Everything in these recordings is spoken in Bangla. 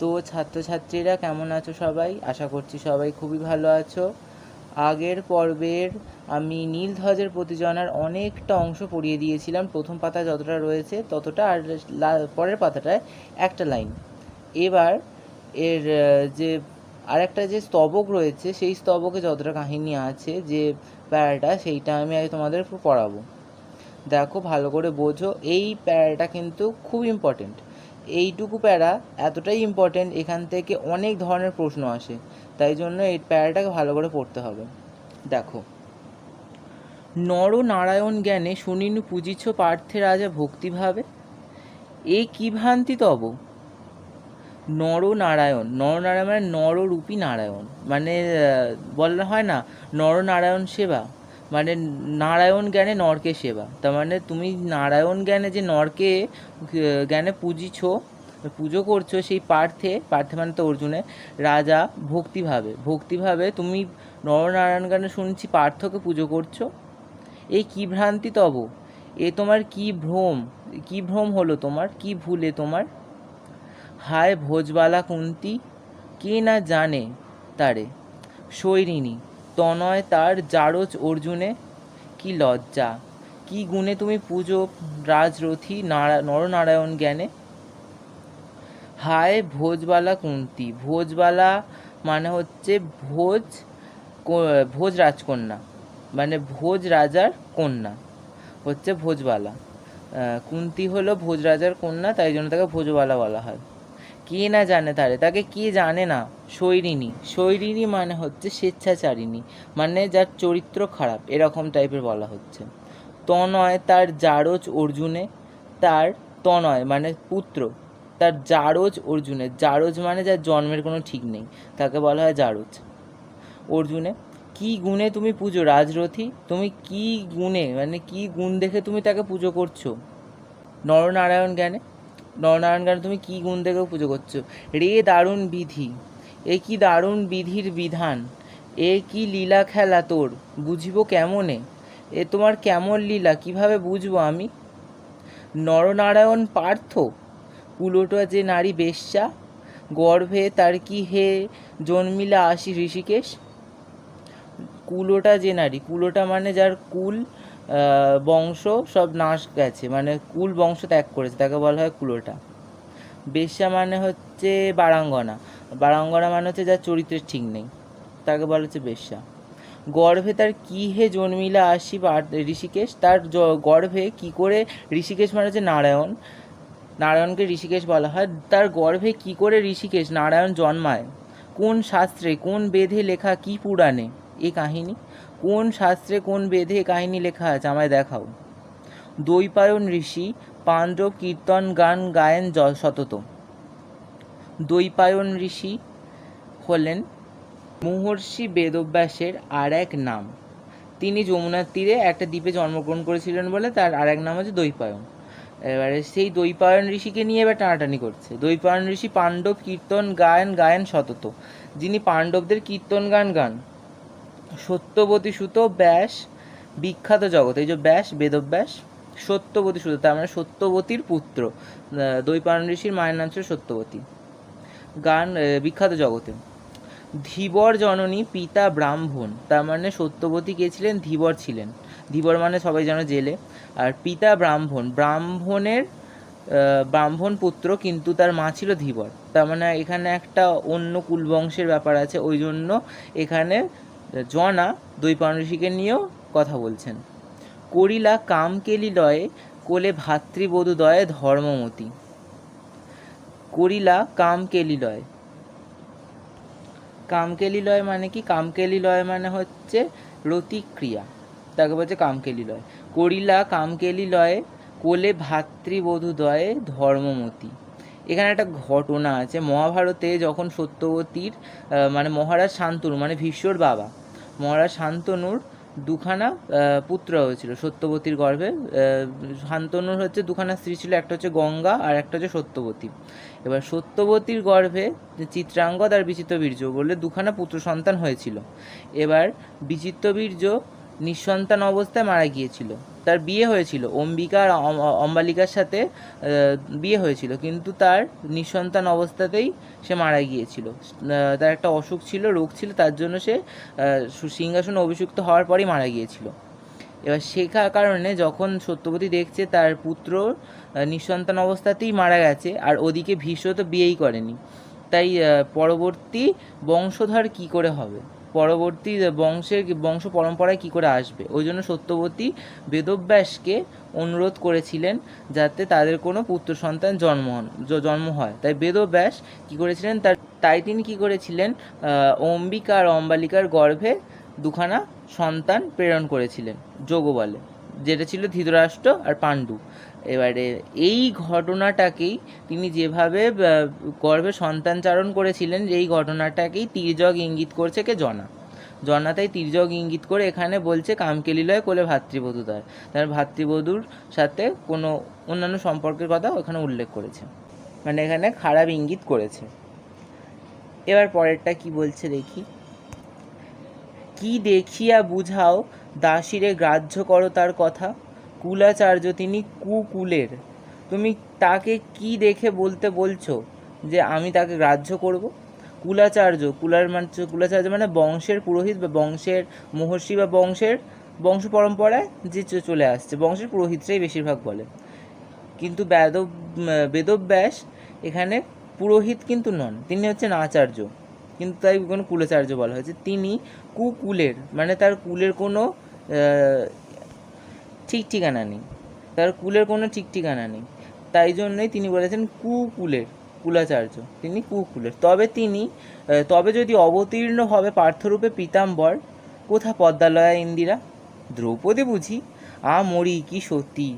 তো ছাত্রছাত্রীরা কেমন আছো সবাই? আশা করছি সবাই খুবই ভালো আছো। আগের পর্বের আমি নীলধ্বজের প্রতিযোজনার অনেকটা অংশ পড়িয়ে দিয়েছিলাম, প্রথম পাতা যতটা রয়েছে ততটা, আর পরের পাতাটায় একটা লাইন। এবার এর যে আরেকটা যে স্তবক রয়েছে সেই স্তবকে যতটা কাহিনী আছে, যে প্যারাটা, সেইটা আমি আগে তোমাদের পড়াবো। দেখো, ভালো করে বোঝো, এই প্যারাটা কিন্তু খুব ইম্পর্টেন্ট। এইটুকু প্যারা এতটাই ইম্পর্টেন্ট, এখান থেকে অনেক ধরনের প্রশ্ন আসে, তাই জন্য এই প্যারাটাকে ভালো করে পড়তে হবে। দেখো, নর নারায়ণ জ্ঞানে শুনিনু পূজিছ পার্থে রাজা ভক্তিভাবে, এ কি ভ্রান্তি তব। নরনারায়ণ, নরনারায়ণ মানে নররূপী নারায়ণ, মানে বলা হয় না নরনারায়ণ সেবা, মানে নারায়ণ জ্ঞানে নরকে সেবা। তার মানে তুমি নারায়ণ জ্ঞানে যে নরকে জ্ঞানে পুজো করছো, সেই পার্থে, পার্থে মানে তো অর্জুনে, রাজা ভক্তিভাবে তুমি নরনারায়ণ জ্ঞানে শুনছি পার্থকে পুজো করছো, এই কি ভ্রান্তি তব, এ তোমার কি ভ্রম হলো তোমার, কি ভুলে তোমার। হায় ভোজবালা কুন্তি, কে না জানে তারে, শৈরিনী তনয় তার জারজ অর্জুনে, কি লজ্জা, কি গুণে তুমি পুজো রাজরথী নরনারায়ণ জ্ঞানে। হায় ভোজবালা কুন্তি, ভোজবালা মানে হচ্ছে ভোজ রাজকন্যা, মানে ভোজ রাজার কন্যা হচ্ছে ভোজবালা। কুন্তি হলো ভোজ রাজার কন্যা, তাই জন্য তাকে ভোজবালা বলা হয়। কে না জানে তারে, তাকে কে জানে না। শৈরিনী মানে হচ্ছে স্বেচ্ছাচারিণী, মানে যার চরিত্র খারাপ, এরকম টাইপের বলা হচ্ছে। তনয় তার জারজ অর্জুনে, তার তনয় মানে পুত্র, তার জারজ অর্জুনে, জারজ মানে যার জন্মের কোনো ঠিক নেই, তাকে বলা হয় জারজ। অর্জুনে কি গুণে তুমি পুজো রাজরথী, তুমি কি গুণে মানে কি গুণ দেখে তুমি তাকে পুজো করছো। নরনারায়ণ জ্ঞানে, নরনারায়ণ জ্ঞানে তুমি কি গুণ দেখে পুজো করছো। রে দারুণ বিধি, এ কি দারুণ বিধির বিধান, এ কি লীলা খেলা তোর, বুঝিব কেমনে, এ তোমার কেমন লীলা, কিভাবে বুঝবো আমি। নরনারায়ণ পার্থ, কুলোটা যে নারী বেশ্যা, গর্ভে তার কি হে জন্মিলা আসি ঋষিকেশ। কুলোটা যে নারী, কুলোটা মানে যার কুল বংশ সব নাশ গেছে, মানে কুল বংশ ত্যাগ করেছে, তাকে বলা হয় কুলোটা। বেশ্যা মানে হচ্ছে বারাঙ্গনা, বারাঙ্গনা মানে হচ্ছে যার চরিত্রের ঠিক নেই, তাকে বলা হচ্ছে বেশ্যা। গর্ভে তার কি হে জন্মিলা আসি ঋষিকেশ, তার গর্ভে কি করে, ঋষিকেশ মানে হচ্ছে নারায়ণ, নারায়ণকে ঋষিকেশ বলা হয়, তার গর্ভে কি করে ঋষিকেশ নারায়ণ জন্মায়, কোন শাস্ত্রে কোন বেদে লেখা, কি পুরাণে এ কাহিনী, কোন শাস্ত্রে কোন বেদে এ কাহিনী লেখা আছে, আমায় দেখাও। দ্বৈপায়ন ঋষি পাণ্ডব কীর্তন গান গায়েন সতত। দ্বৈপায়ন ঋষি হলেন মহর্ষি বেদব্যাসের আর এক নাম। তিনি যমুনার তীরে একটা দ্বীপে জন্মগ্রহণ করেছিলেন বলে তার আর এক নাম হচ্ছে দ্বৈপায়ন। এবারে সেই দ্বৈপায়ন ঋষিকে নিয়ে এবার টানাটানি করছে। দ্বৈপায়ন ঋষি পাণ্ডব কীর্তন গায়েন সতত, যিনি পাণ্ডবদের কীর্তন গান। সত্যবতী সুত ব্যাস বিখ্যাত জগৎ, এই যে ব্যাস বেদব্যাস, সত্যবতী সুত তার মানে সত্যবতীর পুত্র, দ্বৈপায়ন ঋষির মায়ের নাম ছিল সত্যবতী, গান বিখ্যাত জগতে। ধীবর জননী পিতা ব্রাহ্মণ, তার মানে সত্যবতী কে ছিলেন, ধীবর ছিলেন। ধীবর মানে সবাই জানো জেলে, আর পিতা ব্রাহ্মণ, ব্রাহ্মণ পুত্র, কিন্তু তার মা ছিল ধীবর, তার মানে এখানে একটা অন্য কুলবংশের ব্যাপার আছে, ওই জন্য এখানে জনা দ্বৈপায়ন ঋষিকে নিয়েও কথা বলছেন। করিলা কামকেলি লয়ে, কোলে ভাতৃবধূদয়ে ধর্মমতী। করিলা কামকেলি লয়, কামকেলি লয় মানে কি, কামকেলি লয় মানে হচ্ছে রতিক্রিয়া, তাকে বলছে কামকেলি লয়। করিলা কামকেলি লয়ে, কোলে ভাতৃবধূদয়ে ধর্মমতী। এখানে একটা ঘটনা আছে, মহাভারতে যখন সত্যবতীর মানে মহারাজ শান্তনু মানে ভীষ্মর বাবা, মহারাজ শান্তনুর দুখানা পুত্র হয়েছিল সত্যবতীর গর্ভে। শান্তনুর হচ্ছে দুখানা স্ত্রী ছিল, একটা হচ্ছে গঙ্গা আর একটা হচ্ছে সত্যবতী। এবার সত্যবতীর গর্ভে চিত্রাঙ্গদ আর বিচিত্রবীর্য বলে দুখানা পুত্র সন্তান হয়েছিল। এবার বিচিত্রবীর্য নিঃসন্তান অবস্থায় মারা গিয়েছিল। তার বিয়ে হয়েছিল, অম্বিকা আর অম্বালিকার সাথে বিয়ে হয়েছিল, কিন্তু তার নিঃসন্তান অবস্থাতেই সে মারা গিয়েছিল। তার একটা অসুখ ছিল, রোগ ছিল, তার জন্য সে সিংহাসনে অভিষিক্ত হওয়ার পরই মারা গিয়েছিল। এবার কারণে যখন সত্যবতী দেখছে তার পুত্র নিঃসন্তান অবস্থাতেই মারা গেছে, আর ওদিকে ভীষ্ম তো বিয়েই করেনি, তাই পরবর্তী বংশধর কি করে হবে, পরবর্তী বংশ পরম্পরায় কি করে আসবে, ওই জন্য সত্যবতী বেদব্যাসকে অনুরোধ করেছিলেন যাতে তাদের কোনো পুত্র সন্তান জন্ম হয়। তাই বেদব্যাস কি করেছিলেন, তাই তিনি কি করেছিলেন, অম্বিকা আর অম্বালিকার গর্ভে দুখানা সন্তান প্রেরণ করেছিলেন যোগ বলে, যেটা ছিল ধৃতরাষ্ট্র আর পাণ্ডু। এবারে এই ঘটনাটাকেই তিনি যেভাবে গর্ভে সন্তানচারণ করেছিলেন, এই ঘটনাটাকেই তির্যক ইঙ্গিত করছে জনা তাই তির্যক ইঙ্গিত করে এখানে বলছে কামকেলিলয় কোলে ভাতৃবধূদ্বয়, তার ভাতৃবধূর সাথে কোনো অন্যান্য সম্পর্কের কথা ওখানে উল্লেখ করেছে, মানে এখানে খারাপ ইঙ্গিত করেছে। এবার পরেরটা কি বলছে দেখি। কি দেখিয়া বুঝাও দাসীরে গ্রাহ্য করো তার কথা, কুলাচার্য তিনি কুকুলের, তুমি তাকে কি দেখে বলতে বলছো যে আমি তাকে গ্রাহ্য করব? কুলাচার্য মানে বংশের পুরোহিত বা বংশের মহর্ষি বা বংশ পরম্পরায় যে চলে আসছে, বংশের পুরোহিতরাই বেশিরভাগ বলে, কিন্তু বেদব্যাস এখানে পুরোহিত কিন্তু নন, তিনি হচ্ছেন আচার্য, কিন্তু তাই কোনো কুলাচার্য বলা হয়েছে। তিনি কুকুলের, মানে তার কুলের কোনো ঠিক ঠিকানা নেই, তাই জন্যই তিনি বলেছেন কুলাচার্য, তিনি কুকুলের। তবে যদি অবতীর্ণ হবে পার্থরূপে পীতাম্বর, কোথা পদ্মালয়া ইন্দিরা? দ্রৌপদী বুঝি? মরি কি সতী,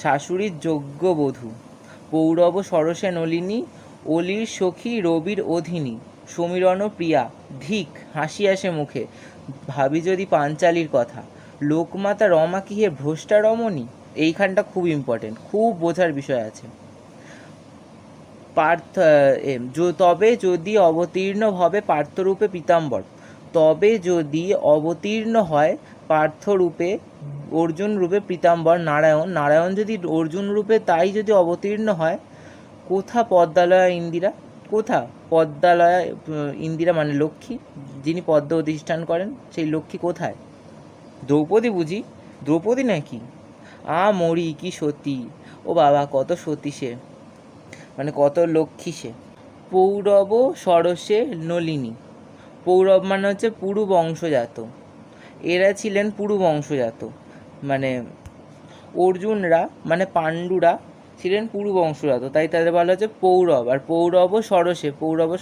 শাশুড়ির যোগ্য বধূ, পৌরব সরসে নলিনী, অলির সখী রবির অধীনী, সমীরণ প্রিয়া, ধিক হাসি আসে মুখে, ভাবি যদি পাঞ্চালির কথা, লোকমাতা রমা কি হে ভ্রষ্টা রমণী? এইখানটা খুব ইম্পর্টেন্ট, খুব বোঝার বিষয় আছে। তবে যদি অবতীর্ণ হবে পার্থরূপে পীতাম্বর, তবে যদি অবতীর্ণ হয় পার্থরূপে অর্জুন রূপে পীতাম্বর নারায়ণ যদি অর্জুন রূপে তাই যদি অবতীর্ণ হয়, কোথা পদ্মালয়া ইন্দিরা? কোথা পদ্মালয়া ইন্দিরা মানে লক্ষ্মী, যিনি পদ্ম অধিষ্ঠান করেন, সেই লক্ষ্মী কোথায়? দ্রৌপদী বুঝি? দ্রৌপদী নাকি? মরি কি সতী, ও বাবা কত সতী সে, মানে কত লক্ষ্মী সে। পৌরব সরসে নলিনী, পৌরব মানে হচ্ছে পুরু বংশজাত, এরা ছিলেন পুরু বংশজাত, মানে অর্জুনরা মানে পাণ্ডুরা ছিলেন পুরু বংশজাত, তাই তাদের বলা হচ্ছে পৌরব। আর পৌরব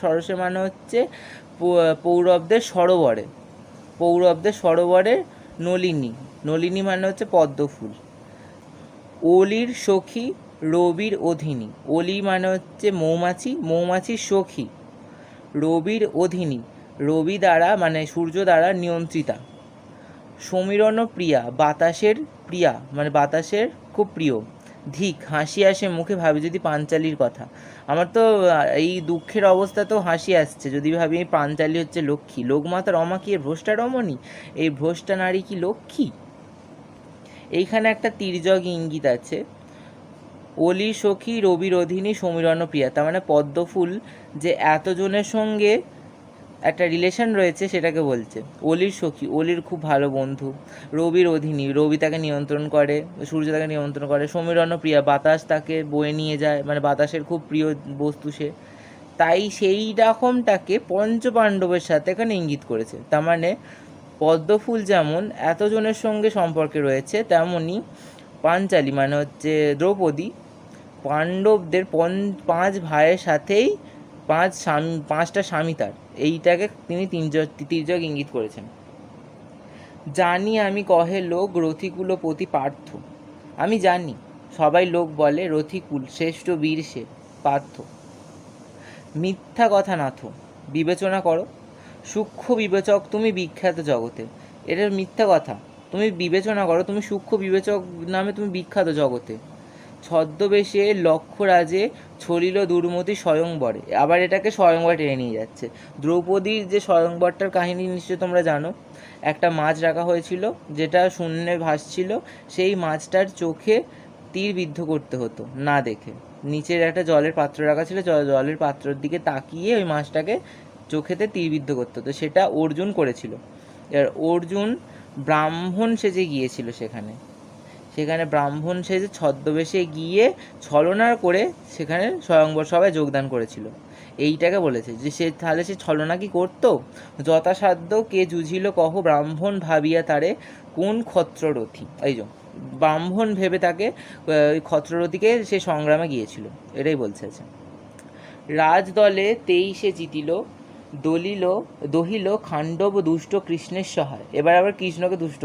সরসে মানে হচ্ছে পৌরবদের সরোবরে নলিনী মানে হচ্ছে পদ্মফুল। অলির সখী রবির অধীনী, অলি মানে হচ্ছে মৌমাছির সখী, রবির অধীনী রবি দ্বারা মানে সূর্য দ্বারা নিয়ন্ত্রিতা, সমীরণ প্রিয়া বাতাসের প্রিয়া মানে বাতাসের খুব প্রিয়, ধিক হাসি আসে মুখে ভাবি যদি পাঞ্চালির কথা। আমার তো এই দুঃখের অবস্থাতেও হাসি আসছে যদি ভাবি এই পাঞ্চালি হচ্ছে লক্ষ্মী, লোকমাতা রমা কি ভ্রষ্টা রমণী, এই ভ্রষ্টা নারী কি লক্ষ্মী? এইখানে একটা তির্যক ইঙ্গিত আছে, অলি সখী রবির অধীনী সমীরণ প্রিয়া, তার মানে পদ্মফুল যে এতজনের সঙ্গে একটা রিলেশন রয়েছে সেটাকে বলছে। অলির সখী, অলির খুব ভালো বন্ধু, রবির অধীনী, রবি তাকে নিয়ন্ত্রণ করে, সূর্য তাকে নিয়ন্ত্রণ করে, সমীরণ প্রিয়া বাতাস তাকে বয়ে নিয়ে যায়, মানে বাতাসের খুব প্রিয় বস্তু সে, তাই সেই রকমটাকে পঞ্চপাণ্ডবের সাথে এখানে ইঙ্গিত করেছে। তার মানে পদ্মফুল যেমন এতজনের সঙ্গে সম্পর্কে রয়েছে, তেমনই পাঞ্চালী মানে হচ্ছে দ্রৌপদী পাণ্ডবদের 5 ভাইয়ের সাথেই 5টা স্বামী তার, এইটাকে তিনি তির্যক ইঙ্গিত করেছেন। জানি আমি কহে লোক রথিকুলপতি পার্থ, আমি জানি সবাই লোক বলে রথিকুল শ্রেষ্ঠ বীর সে পার্থ, মিথ্যা কথা নাথ বিবেচনা করো, সূক্ষ্ম বিবেচক তুমি বিখ্যাত জগতে, এটা মিথ্যা কথা, তুমি বিবেচনা করো, তুমি সূক্ষ্ম বিবেচক নামে তুমি বিখ্যাত জগতে, ছদ্মবেশে লক্ষ্যরাজে ছড়িল দুর্মতি স্বয়ংবরে। আবার এটাকে স্বয়ংবর টেনে নিয়ে যাচ্ছে। দ্রৌপদীর যে স্বয়ংবরটার কাহিনী নিশ্চয়ই তোমরা জানো। একটা মাছ রাখা হয়েছিল যেটা শূন্যে ভাসছিল, সেই মাছটার চোখে তীর বিদ্ধ করতে হতো না দেখে। নিচের একটা জলের পাত্র রাখা ছিল, জলের পাত্রের দিকে তাকিয়ে ওই মাছটাকে চোখেতে তীরবিদ্ধ করতে হতো, সেটা অর্জুন করেছিল। এবার অর্জুন ব্রাহ্মণ সেজে গিয়েছিল সেখানে ব্রাহ্মণ সেজে ছদ্মবেশে গিয়ে ছলনা করে সেখানে স্বয়ংবর সভায় যোগদান করেছিল। এইটাকে বলেছে যে তাহলে সে ছলনা কি করতো? যথাসাধ্য কে জুঝিল কহ ব্রাহ্মণ ভাবিয়া তারে কোন ক্ষত্ররথী। এই যে ব্রাহ্মণ ভেবে তাকে ওই ক্ষত্ররথীকে সে সংগ্রামে গিয়েছিল, এটাই বলছে। আছে রাজদলে 23 জিতিল, দহিল খাণ্ডব দুষ্ট কৃষ্ণের সহায়। এবার আবার কৃষ্ণকে দুষ্ট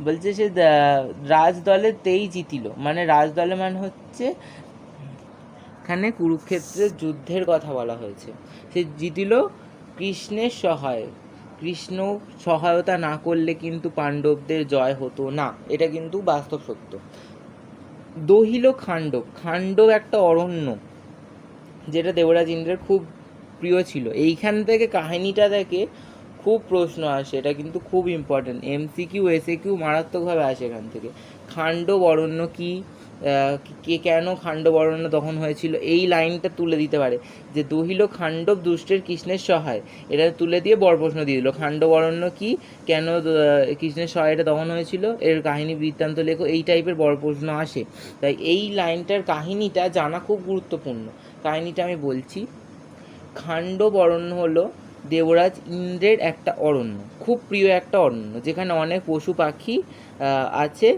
বলছে সে রাজদলে 23 জিতিল, মানে রাজদলে মানে হচ্ছে এখানে কুরুক্ষেত্রের যুদ্ধের কথা বলা হয়েছে। সে জিতিল কৃষ্ণের সহায়। কৃষ্ণ সহায়তা না করলে কিন্তু পাণ্ডবদের জয় হতো না, এটা কিন্তু বাস্তব সত্য। দহিল খাণ্ডব একটা অরণ্য যেটা দেবরাজ ইন্দ্রের খুব প্রিয় ছিল। এইখান থেকে কাহিনীটা থেকে খুব প্রশ্ন আসে, এটা কিন্তু খুব ইম্পর্টেন্ট। MCQ SAQ মারাত্মকভাবে আসে এখান থেকে। খাণ্ডব অরণ্য কি, কেন খাণ্ডব অরণ্য দহন হয়েছিল, এই লাইনটা তুলে দিতে পারে যে দহিল খাণ্ডব দুষ্টের কৃষ্ণের সহায়, এটা তুলে দিয়ে বড় প্রশ্ন দিয়ে দিল খাণ্ডব অরণ্য কি, কেন কৃষ্ণের সহায় এটা দহন হয়েছিল, এর কাহিনী বৃত্তান্ত লেখো, এই টাইপের বড় প্রশ্ন আসে। তাই এই লাইনটার কাহিনীটা জানা খুব গুরুত্বপূর্ণ। কাহিনীটা আমি বলছি। খাণ্ডব অরণ্য হলো দেবরাজ ইন্দ্রের একটা অরণ্য, খুব প্রিয় একটা অরণ্য, যেখানে অনেক পশু পাখি আছে,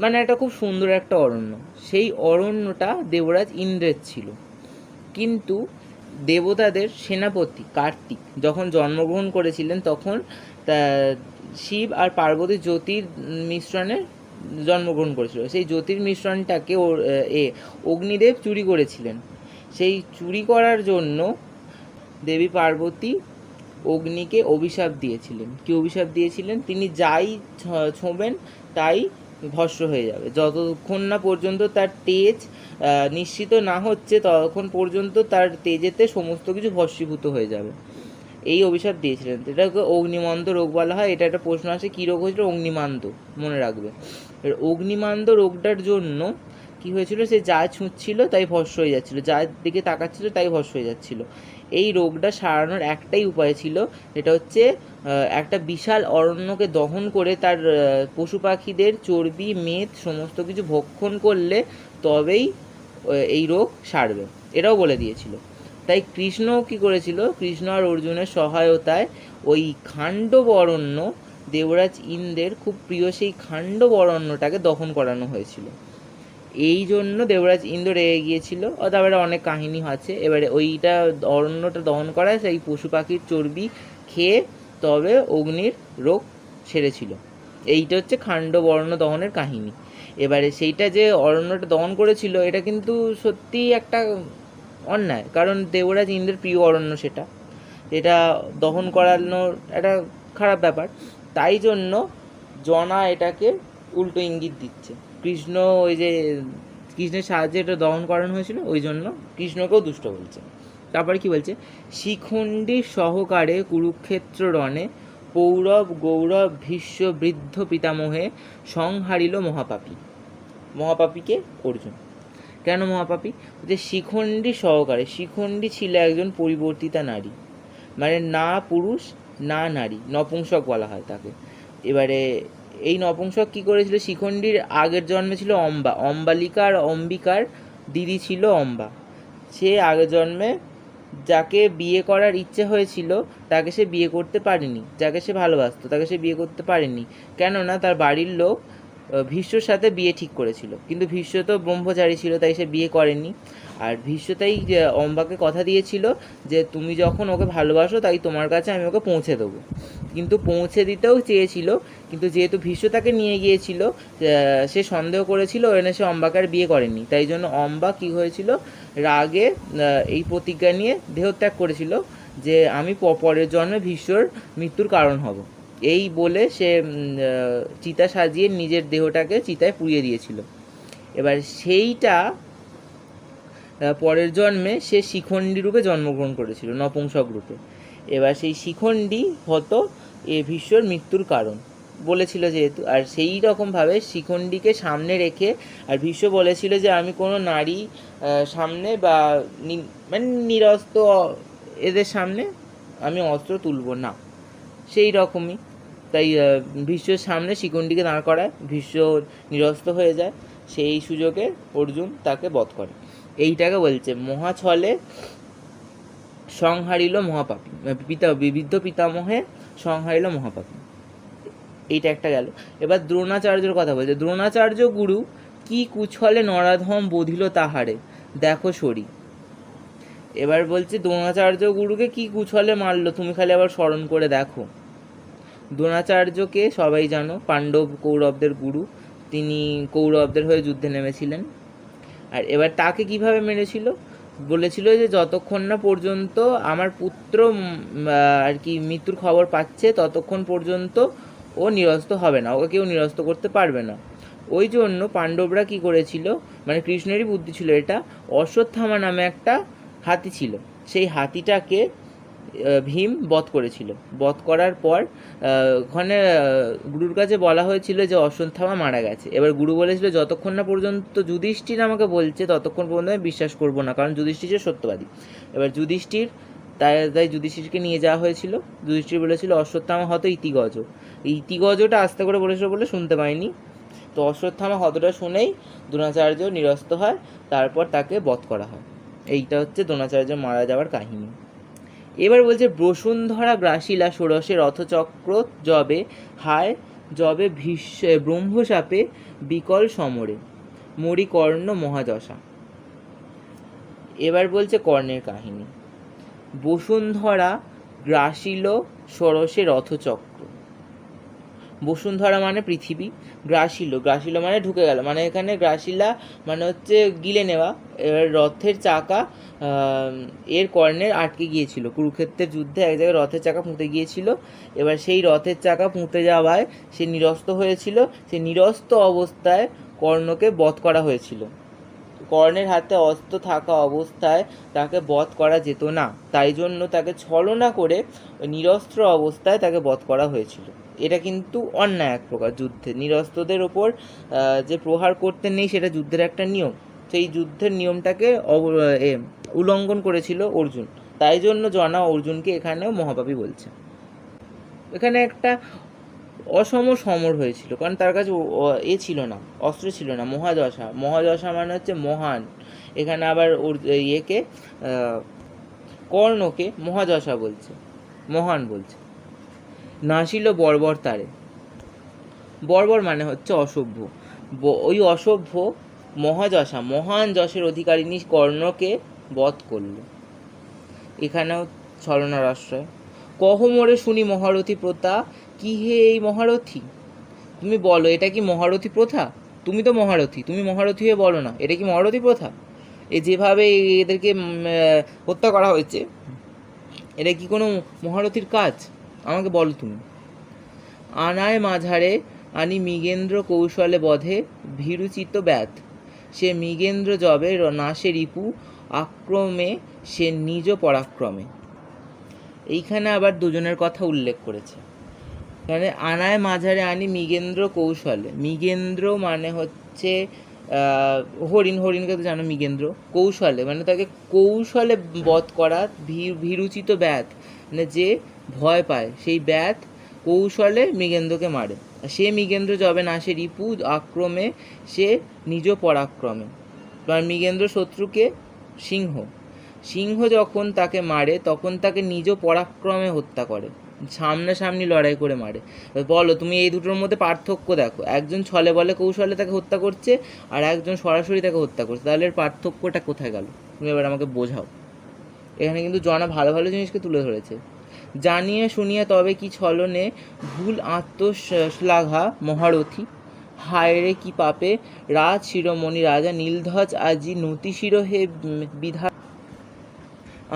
মানে একটা খুব সুন্দর একটা অরণ্য। সেই অরণ্যটা দেবরাজ ইন্দ্রের ছিল, কিন্তু দেবতাদের সেনাপতি কার্তিক যখন জন্মগ্রহণ করেছিলেন তখন শিব আর পার্বতী জ্যোতির মিশ্রণে জন্মগ্রহণ করেছিল। সেই জ্যোতির মিশ্রণটাকে অগ্নিদেব চুরি করেছিলেন। সেই চুরি করার জন্য দেবী পার্বতী অগ্নিকে অভিশাপ দিয়েছিলেন। কি অভিশাপ দিয়েছিলেন? তিনি যাই ছোঁবেন তাই ভস্ম হয়ে যাবে। যতক্ষণ না পর্যন্ত তার তেজ নিশ্চিত না হচ্ছে ততক্ষণ পর্যন্ত তার তেজেতে সমস্ত কিছু ভস্মীভূত হয়ে যাবে, এই অভিশাপ দিয়েছিলেন। এটাকে অগ্নিমান্দ রোগ বলা হয়। এটা একটা প্রশ্ন আসে, কী রোগ হয়েছিল? অগ্নিমান্দ, মনে রাখবে। অগ্নিমান্দ রোগটার জন্য কি হয়েছিল? সে যা ছুঁচ্ছিল তাই ভস্ম হয়ে যাচ্ছিল, যার দিকে তাকাচ্ছিল তাই ভস্ম হয়ে যাচ্ছিল। এই রোগটা সারানোর একটাই উপায় ছিল, এটা হচ্ছে একটা বিশাল অরণ্যকে দহন করে তার পশু পাখিদের চর্বি মেদ সমস্ত কিছু ভক্ষণ করলে তবেই এই রোগ সারবে, এটাও বলে দিয়েছিল। তাই কৃষ্ণ কি করেছিল? কৃষ্ণ আর অর্জুনের সহায়তায় ওই খাণ্ডব অরণ্য, দেবরাজ ইন্দ্রের খুব প্রিয় সেই খাণ্ডব অরণ্যটাকে দহন করানো হয়েছিল। এই জন্য দেবরাজ ইন্দ্র রেগে গিয়েছিল। তারপরে অনেক কাহিনী আছে। এবারে ওইটা অরণ্যটা দহন করায় সেই পশু পাখির চর্বি খেয়ে তবে অগ্নির রোগ সেরেছিল। এইটা হচ্ছে খাণ্ডব অরণ্য দহনের কাহিনী। এবারে সেইটা যে অরণ্যটা দহন করেছিল এটা কিন্তু সত্যিই একটা অন্যায়, কারণ দেবরাজ ইন্দ্রের প্রিয় অরণ্য, এটা দহন করানোর একটা খারাপ ব্যাপার। তাই জন্য জনা এটাকে উল্টো ইঙ্গিত দিচ্ছে। কৃষ্ণ ওই যে কৃষ্ণের সাহায্যে এটা দহন করানো হয়েছিল, ওই জন্য কৃষ্ণকেও দুষ্ট বলছে। তারপরে কি বলছে? শিখণ্ডী সহকারে কুরুক্ষেত্র রণে পৌরব গৌরব ভীষ্ম বৃদ্ধ পিতামহে সংহারিল মহাপাপীকে অর্জুন। কেন মহাপাপী? যে শিখণ্ডী সহকারে, শিখণ্ডী ছিল একজন পরিবর্তিতা নারী, মানে না পুরুষ না নারী, নপুংসক বলা হয় তাকে। এবারে এই নপুংসক কী করেছিল? শিখণ্ডীর আগের জন্মে ছিল অম্বালিকা, আর অম্বিকার দিদি ছিল অম্বা। সে আগের জন্মে যাকে বিয়ে করার ইচ্ছে হয়েছিল তাকে সে বিয়ে করতে পারেনি, যাকে সে ভালোবাসতো তাকে সে বিয়ে করতে পারেনি, কেননা তার বাড়ির লোক ভীষ্মর সাথে বিয়ে ঠিক করেছিল, কিন্তু ভীষ্ম তো ব্রহ্মচারী ছিল তাই সে বিয়ে করেনি। আর ভীষ্ম তাই অম্বাকে কথা দিয়েছিল যে তুমি যখন ওকে ভালোবাসো তাই তোমার কাছে আমি ওকে পৌঁছে দেবো, কিন্তু পৌঁছে দিতেও চেয়েছিল, কিন্তু যেহেতু ভীষ্ম তাকে নিয়ে গিয়েছিল সে সন্দেহ করেছিল, এনে সে অম্বাকে আর বিয়ে করেনি। তাই জন্য অম্বা কী হয়েছিল? রাগে এই প্রতিজ্ঞা নিয়ে দেহত্যাগ করেছিল যে আমি পরের জন্মে ভীষ্মর মৃত্যুর কারণ হব। এই বলে সে চিতা সাজিয়ে নিজের দেহটাকে চিতায় পুড়িয়ে দিয়েছিল। এবার সেইটা পরের জন্মে সে শিখণ্ডী রূপে জন্মগ্রহণ করেছিল, নপুংসক রূপে। এবার সেই শিখণ্ডী হতো এ ভীষ্মর মৃত্যুর কারণ বলেছিল যেহেতু, আর সেই রকমভাবে শিখণ্ডীকে সামনে রেখে, আর ভীষ্ম বলেছিল যে আমি কোনো নারী সামনে বা মানে নিরস্ত এদের সামনে আমি অস্ত্র তুলব না, সেই রকমই। তাই ভীষ্মের সামনে শিখণ্ডীকে দাঁড় করায়, ভীষ্ম নিরস্ত হয়ে যায়, সেই সুযোগে অর্জুন তাকে বধ করে। এইটাকে বলছে মহাছলে সংহারিল মহাপাপী, বিবিধ পিতামহে সংহারিল মহাপাপী। এইটা একটা গেল। এবার দ্রোণাচার্যর কথা বলছে, দ্রোণাচার্য গুরু কি কুছলে নরাধম বোধিল তাহারে, দেখো সরি। এবার বলছে দ্রোণাচার্য গুরুকে কি কুছলে মারলো, তুমি খালি আবার স্মরণ করে দেখো। দ্রোণাচার্যকে সবাই জানো, পাণ্ডব কৌরবদের গুরু, তিনি কৌরবদের হয়ে যুদ্ধে নেমেছিলেন। আর এবার তাকে কিভাবে মেরেছিল, বলেছিল যে যতক্ষণ না পর্যন্ত আমার পুত্র আর কি মৃত্যুর খবর পাচ্ছে ততক্ষণ পর্যন্ত ও নিরস্ত হবে না, ওকে কেউ নিরস্ত করতে পারবে না। ওই জন্য পাণ্ডবরা কি করেছিল, মানে কৃষ্ণেরই বুদ্ধি ছিল এটা, অশ্বত্থামা নামে একটা হাতি ছিল, সেই হাতিটাকে ভীম বধ করেছিল। বধ করার পর ওখানে গুরুর কাছে বলা হয়েছিল যে অশ্বত্থামা মারা গেছে। এবার গুরু বলেছিল যতক্ষণ না পর্যন্ত যুধিষ্ঠির আমাকে বলছে ততক্ষণ পর্যন্ত আমি বিশ্বাস করবো না, কারণ যুধিষ্ঠির সত্যবাদী। এবার যুধিষ্ঠির তাই যুধিষ্ঠিরকে নিয়ে যাওয়া হয়েছিল। যুধিষ্ঠির বলেছিল অশ্বত্থামা হত ইতিগজ, এই ইতিগজটা আস্তে করে বলেছিল বলে শুনতে পাইনি। তো অশ্বত্থামা হতটা শুনেই দ্রোণাচার্য নিরস্ত হয়, তারপর তাকে বধ করা হয়। এইটা হচ্ছে দ্রোণাচার্য মারা যাওয়ার কাহিনী। এবার বলছে বসুন্ধরা গ্রাসিলা ষোড়শে রথচক্র জবে হায়, জবে ব্রহ্মশাপে বিকল সমরে মরি কর্ণ মহাদশা। এবার বলছে কর্ণের কাহিনী। বসুন্ধরা গ্রাসিল ষোড়শে রথচক্র, বসুন্ধরা মানে পৃথিবী, গ্রাসিল মানে ঢুকে গেল, মানে এখানে গ্রাসিলা মানে হচ্ছে গিলে নেওয়া। এবার রথের চাকা এর কর্ণের আটকে গিয়েছিল, কুরুক্ষেত্রের যুদ্ধে এক জায়গায় রথের চাকা পুঁতে গিয়েছিল। এবার সেই রথের চাকা পুঁতে যাওয়ায় সে নিরস্ত হয়েছিল, সে নিরস্ত অবস্থায় কর্ণকে বধ করা হয়েছিল। কর্ণের হাতে অস্ত্র থাকা অবস্থায় তাকে বধ করা যেত না, তাই জন্য তাকে ছলনা করে নিরস্ত্র অবস্থায় তাকে বধ করা হয়েছিল। এটা কিন্তু অন্যায় এক প্রকার, যুদ্ধে নিরস্ত্রদের ওপর যে প্রহার করতে নেই সেটা যুদ্ধের একটা নিয়ম, সেই যুদ্ধের নিয়মটাকে উল্লঙ্ঘন করেছিল অর্জুন, তাই জন্য জনা অর্জুনকে এখানেও মহাপাপী বলছে। এখানে একটা অসম সমর হয়েছিল, কারণ তার কাছে ছিল না, অস্ত্র ছিল না, মহাদশা মানে হচ্ছে মহান। এখানে আবার ইয়েকে কর্ণকে মহাদশা বলছে, মহান বলছে। নাসিল বর্বর তারে, বর্বর মানে হচ্ছে অসভ্য, ওই অসভ্য মহাদশা মহান যশের অধিকারিণী কর্ণকে বধ করল। এখানেও ছলনার আশ্রয়। কহ মোরে শুনি মহারথী প্রথা, কি হে এই মহারথী, তুমি বলো এটা কি মহারথী প্রথা? তুমি তো মহারথী, তুমি মহারথী হয়ে বলো না এটা কি মহারথী প্রথা? যেভাবে এদেরকে হত্যা করা হয়েছে এটা কি কোনো মহারথীর কাজ? আমাকে বলো তুমি। আনায় মাঝারে আনি মৃগেন্দ্র কৌশলে বধে ভীরুচিত ব্যাধ, সে মৃগেন্দ্র জবে নাশে রিপু আক্রমে সে নিজ পরাক্রমে। এইখানে আবার দুজনের কথা উল্লেখ করেছে। মানে আনায় মাঝারে আনি মৃগেন্দ্র কৌশলে, মৃগেন্দ্র মানে হচ্ছে হরিণকে তো জানো মৃগেন্দ্র, কৌশলে মানে তাকে কৌশলে বধ করা, ভীরুচিত ব্যাধ মানে যে ভয় পায় সেই ব্যাধ কৌশলে মৃগেন্দ্রকে মারে। সে মৃগেন্দ্র যবে না সে রিপু আক্রমে সে নিজ পরাক্রমে, মৃগেন্দ্র শত্রুকে সিংহ যখন তাকে মারে তখন তাকে নিজ পরাক্রমে হত্যা করে, সামনাসামনি লড়াই করে মারে। বলো তুমি এই দুটোর মধ্যে পার্থক্য দেখো, একজন ছলে বলে কৌশলে তাকে হত্যা করছে আর একজন সরাসরি তাকে হত্যা করছে, তাহলে এর পার্থক্যটা কোথায় গেল? তুমি এবার আমাকে বোঝাও। এখানে কিন্তু জনা ভালো ভালো জিনিসকে তুলে ধরেছে। জানিয়ে শুনিয়া তবে কি ছলনে ভুল আত্মশ্লাঘা মহারথী, হায় রে কি পাপে রাজ শিরোমণি রাজা নীলধ্বজ আজি নতি শির হে বিধা।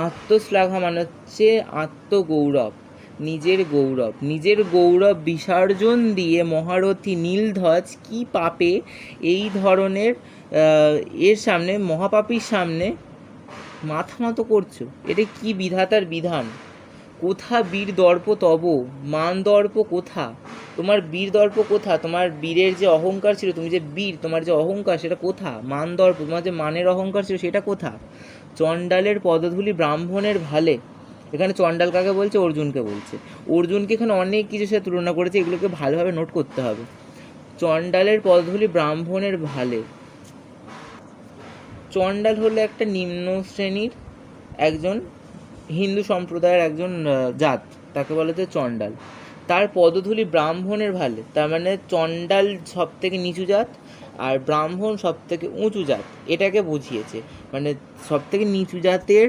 আত্মশ্লাঘা মানে হচ্ছে আত্মগৌরব, নিজের গৌরব বিসর্জন দিয়ে মহারথী নীলধ্বজ কি পাপে এই ধরনের এর সামনে, মহাপাপীর সামনে মাথা নত করছো? এটা কি বিধাতার বিধান? কোথা বীর দর্প তব, মান দর্প কোথা? তোমার বীর দর্প কোথা? তোমার বীরের যে অহংকার ছিল, তুমি যে বীর, তোমার যে অহংকার সেটা কোথা? মান দর্প, তোমার যে মানের অহংকার ছিল সেটা কোথা? চণ্ডালের পদধূলি ব্রাহ্মণের ভালে। এখানে চণ্ডাল কাকে বলছে? অর্জুনকে বলছে। অর্জুনকে এখানে অনেক কিছুর সাথে তুলনা করেছে, এগুলোকে ভালোভাবে নোট করতে হবে। চণ্ডালের পদধূলি ব্রাহ্মণের ভালে। চণ্ডাল হলো একটা নিম্ন শ্রেণীর একজন হিন্দু সম্প্রদায়ের একজন জাত, তাকে বলা হচ্ছে চণ্ডাল। তার পদধূলি ব্রাহ্মণের ভালে, তার মানে চণ্ডাল সব থেকে নিচু জাত আর ব্রাহ্মণ সব থেকে উঁচু জাত, এটাকে বুঝিয়েছে। মানে সব থেকে নিচু জাতের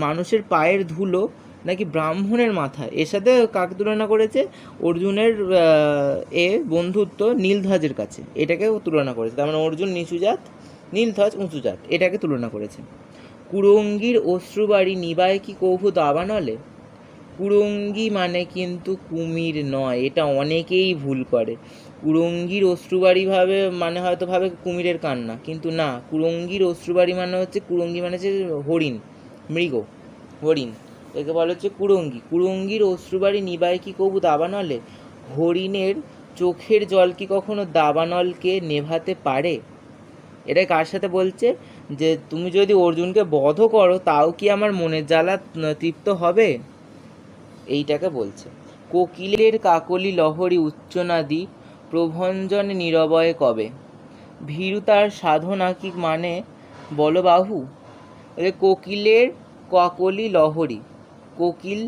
মানুষের পায়ের ধুলো নাকি ব্রাহ্মণের মাথায়। এর সাথে কাকে তুলনা করেছে? অর্জুনের বন্ধুত্ব নীলধ্বজের কাছে, এটাকেও তুলনা করেছে। তার মানে অর্জুন নিচু জাত, নীলধ্বজ উঁচু জাত, এটাকে তুলনা করেছে। কুরঙ্গীর অশ্রুবাড়ি নিবায় কি কভু দাবানলে? কুরঙ্গি মানে কিন্তু কুমির নয়, এটা অনেকেই ভুল করে। কুরঙ্গির অশ্রুবাড়ি ভাবে মানে হয়তো ভাবে কুমিরের কান্না, কিন্তু না, কুরঙ্গির অশ্রুবাড়ি মানে হচ্ছে, কুরঙ্গি মানে হচ্ছে হরিণ, মৃগ, হরিণ, একে বলা হচ্ছে কুরঙ্গি। কুরঙ্গির অশ্রুবাড়ি নিবায় কি কভু দাবানলে? হরিণের চোখের জল কি কখনো দাবানলকে নেভাতে পারে? এটাই কার সাথে বলছে? যে তুমি যদি অর্জুনকে বধ করো তাও কি আমার মনের জ্বালা তৃপ্ত হবে? এইটাকে বলছে। কোকিলের কাকলি লহরী উচ্চনাদি, প্রভঞ্জনে নীরবয়ে কবে? ভীরুতার সাধনা কি মানে বল বাহু? কোকিলের কাকলি লহরী, কোকিল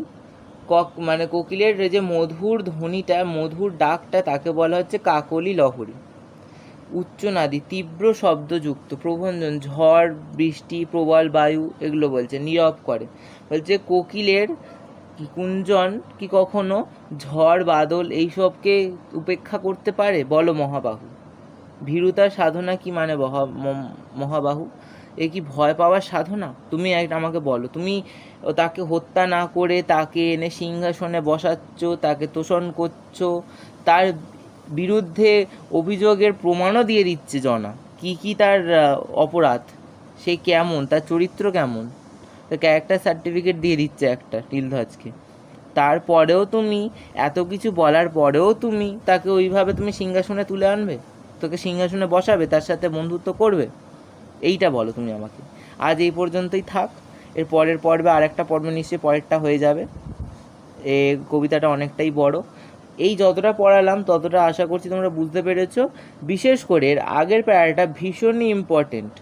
মানে কোকিলের যে মধুর ধ্বনিটা, মধুর ডাকটা, তাকে বলা হচ্ছে কাকলি লহরী। উচ্চনাদি তীব্র শব্দযুক্ত, প্রভঞ্জন ঝড় বৃষ্টি প্রবল বায়ু এগুলো বলছে, নীরব করে। বলছে কোকিলের কুঞ্জন কি কখনো ঝড় বাদল এইসবকে উপেক্ষা করতে পারে? বলো মহাবাহু। ভীরুতার সাধনা কি মানে মহাবাহু? এ কি ভয় পাওয়ার সাধনা? তুমি আমাকে বলো, তুমি তাকে হত্যা না করে তাকে এনে সিংহাসনে বসাচ্ছ, তাকে তোষণ করছো, তার বিরুদ্ধে অভিযোগের প্রমাণও দিয়ে দিচ্ছে জনা, কি কি তার অপরাধ, সে কেমন, তার চরিত্র কেমন, তার ক্যারেক্টার সার্টিফিকেট দিয়ে দিচ্ছে একটা নীলধ্বজকে। তারপরেও তুমি, এত কিছু বলার পরেও তুমি তাকে ওইভাবে তুমি সিংহাসনে তুলে আনবে, তোকে সিংহাসনে বসাবে, তার সাথে বন্ধুত্ব করবে? এইটা বলো তুমি আমাকে। আজ এই পর্যন্তই থাক, এর পরের পর্বে আর একটা পর্ব নিশ্চয়ই পরেরটা হয়ে যাবে। কবিতাটা অনেকটাই বড়, এই যতটা পড়ালাম ততটা আশা করছি তোমরা বুঝতে পেরেছো। বিশেষ করে এর আগের প্যারাটা ভীষণই ইম্পর্টেন্ট।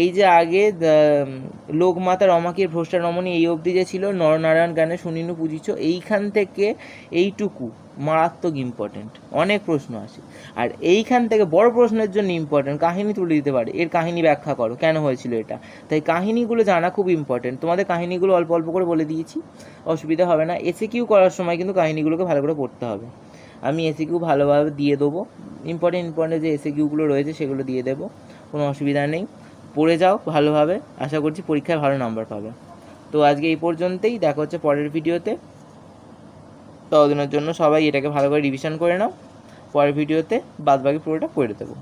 এই যে আগে লোকমাতা রমাকির ভ্রষ্টা রমণী এই অবধি যে ছিল, নরনারায়ণ গানে শুনিনু পুজিছ, এইখান থেকে এইটুকু মারাত্মক ইম্পর্টেন্ট, অনেক প্রশ্ন আসে। আর এইখান থেকে বড় প্রশ্নের জন্য ইম্পর্টেন্ট, কাহিনী তুলে দিতে পারে, এর কাহিনী ব্যাখ্যা করো কেন হয়েছিল এটা। তাই কাহিনীগুলো জানা খুব ইম্পর্টেন্ট। তোমাদের কাহিনীগুলো অল্প অল্প করে বলে দিয়েছি, অসুবিধা হবে না। এসিকিউ করার সময় কিন্তু কাহিনীগুলোকে ভালো করে পড়তে হবে। আমি এসিকিউ ভালোভাবে দিয়ে দেবো, ইম্পর্টেন্ট যে এসিকিউগুলো রয়েছে সেগুলো দিয়ে দেবো, কোনো অসুবিধা নেই। পড়ে যাও ভালোভাবে, আশা করছি পরীক্ষায় ভালো নাম্বার পাবে। তো আজকে এই পর্যন্তই, দেখা হচ্ছে পরের ভিডিওতে। ততদিনের জন্য সবাই এটাকে ভালো করে রিভিশন করে নাও, পরের ভিডিওতে বাদবাকি পুরোটা করে দেবো।